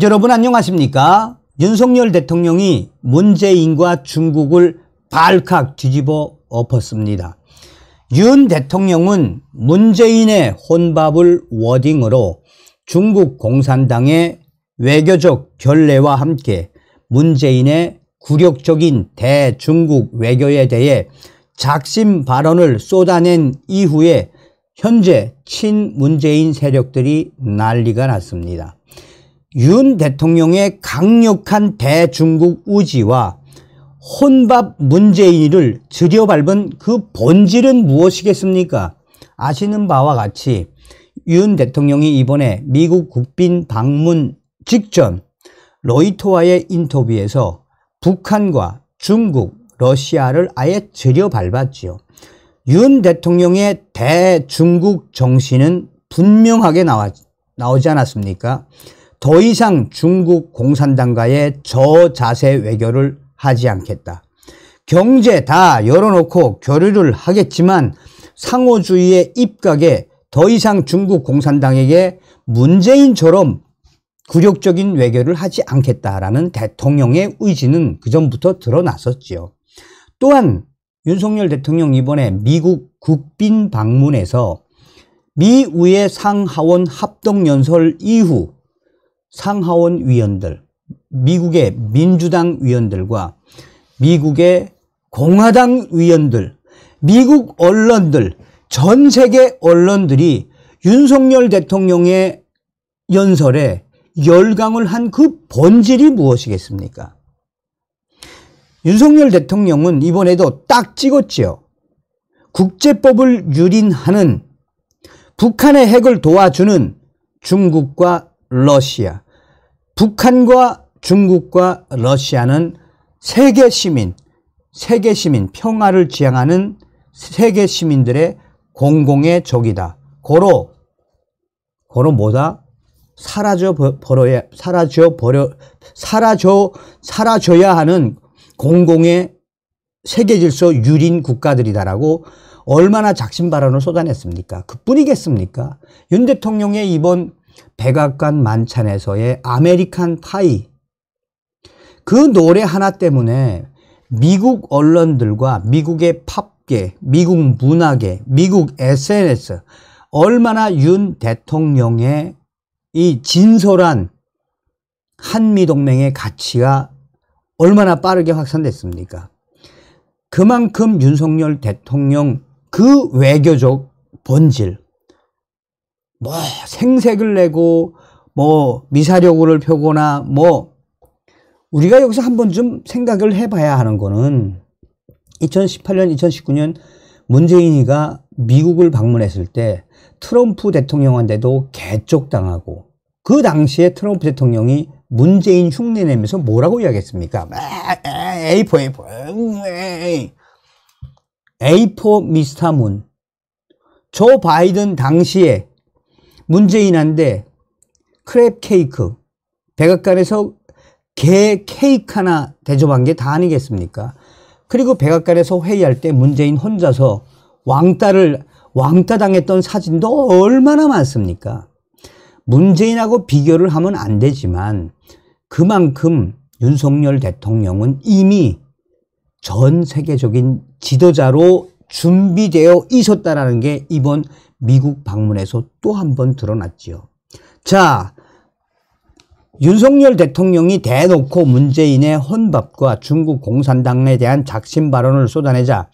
여러분 안녕하십니까? 윤석열 대통령이 문재인과 중국을 발칵 뒤집어 엎었습니다. 윤 대통령은 문재인의 혼밥을 워딩으로 중국 공산당의 외교적 결례와 함께 문재인의 굴욕적인 대중국 외교에 대해 작심 발언을 쏟아낸 이후에 현재 친문재인 세력들이 난리가 났습니다. 윤 대통령의 강력한 대중국 의지와 혼밥 문재인을 들여밟은 그 본질은 무엇이겠습니까? 아시는 바와 같이 윤 대통령이 이번에 미국 국빈 방문 직전 로이터와의 인터뷰에서 북한과 중국, 러시아를 아예 들여밟았지요. 윤 대통령의 대중국 정신은 분명하게 나오지 않았습니까? 더 이상 중국 공산당과의 저자세 외교를 하지 않겠다. 경제 다 열어놓고 교류를 하겠지만 상호주의의 입각에 더 이상 중국 공산당에게 문재인처럼 굴욕적인 외교를 하지 않겠다라는 대통령의 의지는 그전부터 드러났었지요. 또한 윤석열 대통령 이번에 미국 국빈 방문에서 미우의 상하원 합동연설 이후 상하원 위원들, 미국의 민주당 위원들과 미국의 공화당 위원들, 미국 언론들, 전 세계 언론들이 윤석열 대통령의 연설에 열광을 한 그 본질이 무엇이겠습니까? 윤석열 대통령은 이번에도 딱 찍었지요. 국제법을 유린하는 북한의 핵을 도와주는 중국과 러시아, 북한과 중국과 러시아는 세계 시민, 평화를 지향하는 세계 시민들의 공공의 적이다. 고로 뭐다? 사라져야 하는 공공의 세계 질서 유린 국가들이다라고 얼마나 작심 발언을 쏟아냈습니까? 그뿐이겠습니까? 윤 대통령의 이번 백악관 만찬에서의 아메리칸 파이, 그 노래 하나 때문에 미국 언론들과 미국의 팝계, 미국 문화계, 미국 SNS 얼마나 윤 대통령의 이 진솔한 한미동맹의 가치가 얼마나 빠르게 확산됐습니까? 그만큼 윤석열 대통령 그 외교적 본질, 뭐 생색을 내고 뭐 미사려고를 펴거나 뭐 우리가 여기서 한번 좀 생각을 해봐야 하는 거는 2018년, 2019년 문재인이가 미국을 방문했을 때 트럼프 대통령한테도 개쪽당하고 그 당시에 트럼프 대통령이 문재인 흉내내면서 뭐라고 이야기했습니까? A4 미스터 문. 조 바이든 당시에 문재인한테 크랩 케이크, 백악관에서 게 케이크 하나 대접한 게 다 아니겠습니까? 그리고 백악관에서 회의할 때 문재인 왕따 당했던 사진도 얼마나 많습니까? 문재인하고 비교를 하면 안 되지만 그만큼 윤석열 대통령은 이미 전 세계적인 지도자로 준비되어 있었다라는 게 이번 미국 방문에서 또 한 번 드러났지요. 자, 윤석열 대통령이 대놓고 문재인의 혼밥과 중국 공산당에 대한 작심 발언을 쏟아내자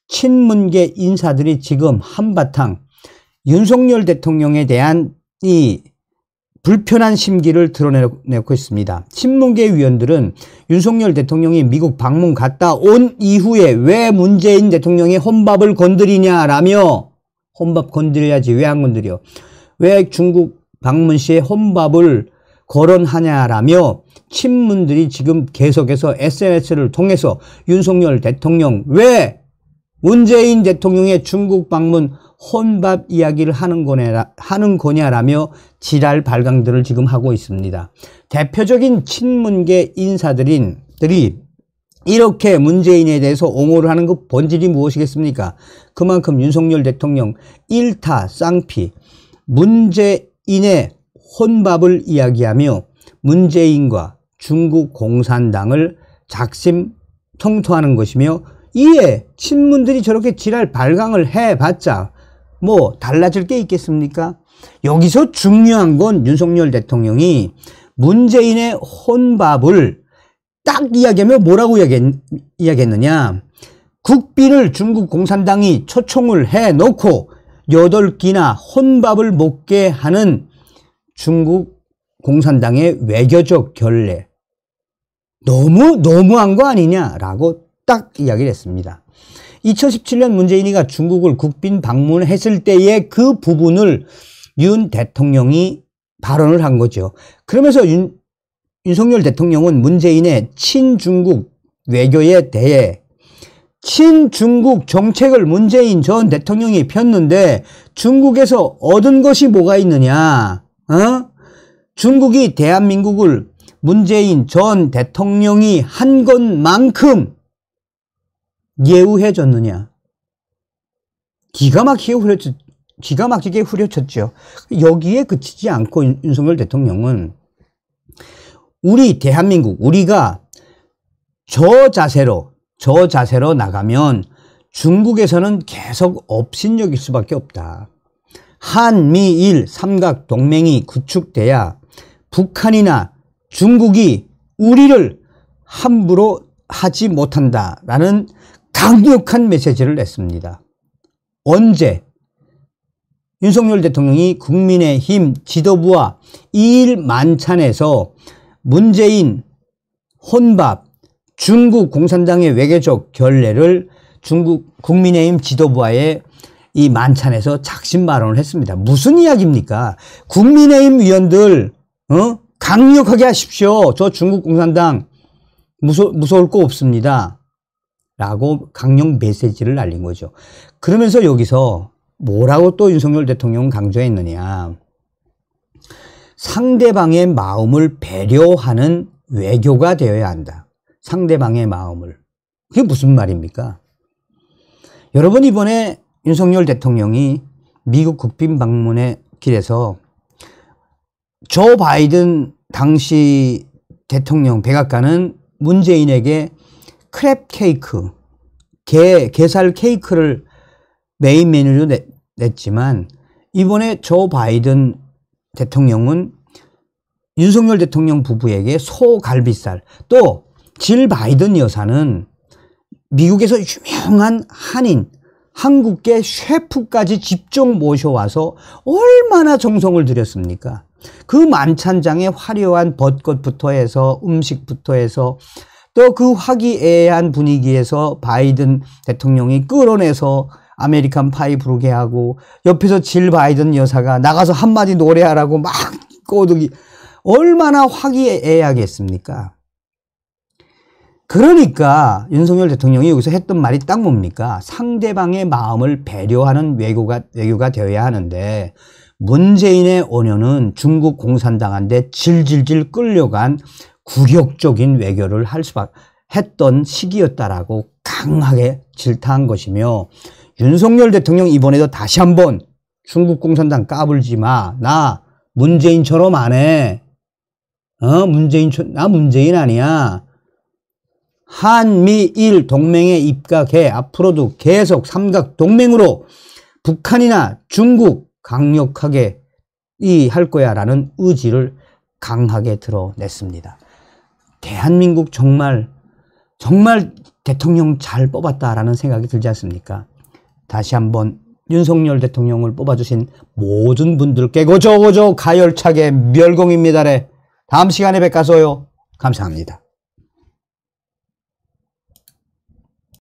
친문계 인사들이 지금 한바탕 윤석열 대통령에 대한 이 불편한 심기를 드러내고 있습니다. 친문계 위원들은 윤석열 대통령이 미국 방문 갔다 온 이후에 왜 문재인 대통령의 혼밥을 건드리냐라며, 혼밥 건드려야지 왜 안 건드려? 왜 중국 방문 시에 혼밥을 거론하냐라며 친문들이 지금 계속해서 SNS를 통해서 윤석열 대통령 왜 문재인 대통령의 중국 방문 혼밥 이야기를 하는 거냐라며 지랄 발광들을 지금 하고 있습니다. 대표적인 친문계 인사들이 이렇게 문재인에 대해서 옹호를 하는 그 본질이 무엇이겠습니까? 그만큼 윤석열 대통령 일타 쌍피 문재인의 혼밥을 이야기하며 문재인과 중국 공산당을 작심 통토하는 것이며, 이에 친문들이 저렇게 지랄 발광을 해봤자 뭐 달라질 게 있겠습니까? 여기서 중요한 건 윤석열 대통령이 문재인의 혼밥을 딱 이야기하면 뭐라고 이야기했느냐. 국빈을 중국 공산당이 초청을 해놓고 8끼나 혼밥을 먹게 하는 중국 공산당의 외교적 결례. 너무한 거 아니냐라고 딱 이야기를 했습니다. 2017년 문재인이가 중국을 국빈 방문했을 때의 그 부분을 윤 대통령이 발언을 한 거죠. 그러면서 윤석열 대통령은 문재인의 친중국 외교에 대해 친중국 정책을 문재인 전 대통령이 폈는데 중국에서 얻은 것이 뭐가 있느냐? 중국이 대한민국을 문재인 전 대통령이 한 것만큼 예우해 줬느냐? 기가 막히게 후려쳤죠. 여기에 그치지 않고 윤석열 대통령은 우리 대한민국, 우리가 저 자세로 나가면 중국에서는 계속 업신여길 수밖에 없다. 한미일 삼각동맹이 구축돼야 북한이나 중국이 우리를 함부로 하지 못한다라는 강력한 메시지를 냈습니다. 언제? 윤석열 대통령이 국민의힘 지도부와 2일 만찬에서 문재인 혼밥, 중국 공산당의 외교적 결례를 중국 국민의힘 지도부와의 이 만찬에서 작심 발언을 했습니다. 무슨 이야기입니까? 국민의힘 위원들 강력하게 하십시오. 저 중국 공산당 무서울 거 없습니다. 라고 강력 메시지를 날린 거죠. 그러면서 여기서 뭐라고 또 윤석열 대통령은 강조했느냐. 상대방의 마음을 배려하는 외교가 되어야 한다. 상대방의 마음을. 그게 무슨 말입니까? 여러분, 이번에 윤석열 대통령이 미국 국빈 방문의 길에서 조 바이든 당시 대통령 백악관은 문재인에게 크랩 케이크, 게살 케이크를 메인 메뉴로 냈지만, 이번에 조 바이든 대통령은 윤석열 대통령 부부에게 소갈비살, 또 질 바이든 여사는 미국에서 유명한 한인, 한국계 셰프까지 직접 모셔와서 얼마나 정성을 들였습니까? 그 만찬장에 화려한 벚꽃부터 해서 음식부터 해서 또 그 화기애애한 분위기에서 바이든 대통령이 끌어내서 아메리칸 파이 부르게 하고, 옆에서 질 바이든 여사가 나가서 한마디 노래하라고 막 꼬드기, 얼마나 화기애애하겠습니까? 그러니까 윤석열 대통령이 여기서 했던 말이 딱 뭡니까? 상대방의 마음을 배려하는 외교가 되어야 하는데, 문재인의 언어는 중국 공산당한테 질질질 끌려간 굴욕적인 외교를 했던 시기였다라고 강하게 질타한 것이며, 윤석열 대통령 이번에도 다시 한번 중국 공산당 까불지 마. 나 문재인처럼 안 해. 나 문재인 아니야. 한미일 동맹에 입각해 앞으로도 계속 삼각동맹으로 북한이나 중국 강력하게 할 거야 라는 의지를 강하게 드러냈습니다. 대한민국 정말 대통령 잘 뽑았다라는 생각이 들지 않습니까? 다시 한번 윤석열 대통령을 뽑아주신 모든 분들께 고조 가열차게 멸공입니다래. 다음 시간에 뵙가소요. 감사합니다.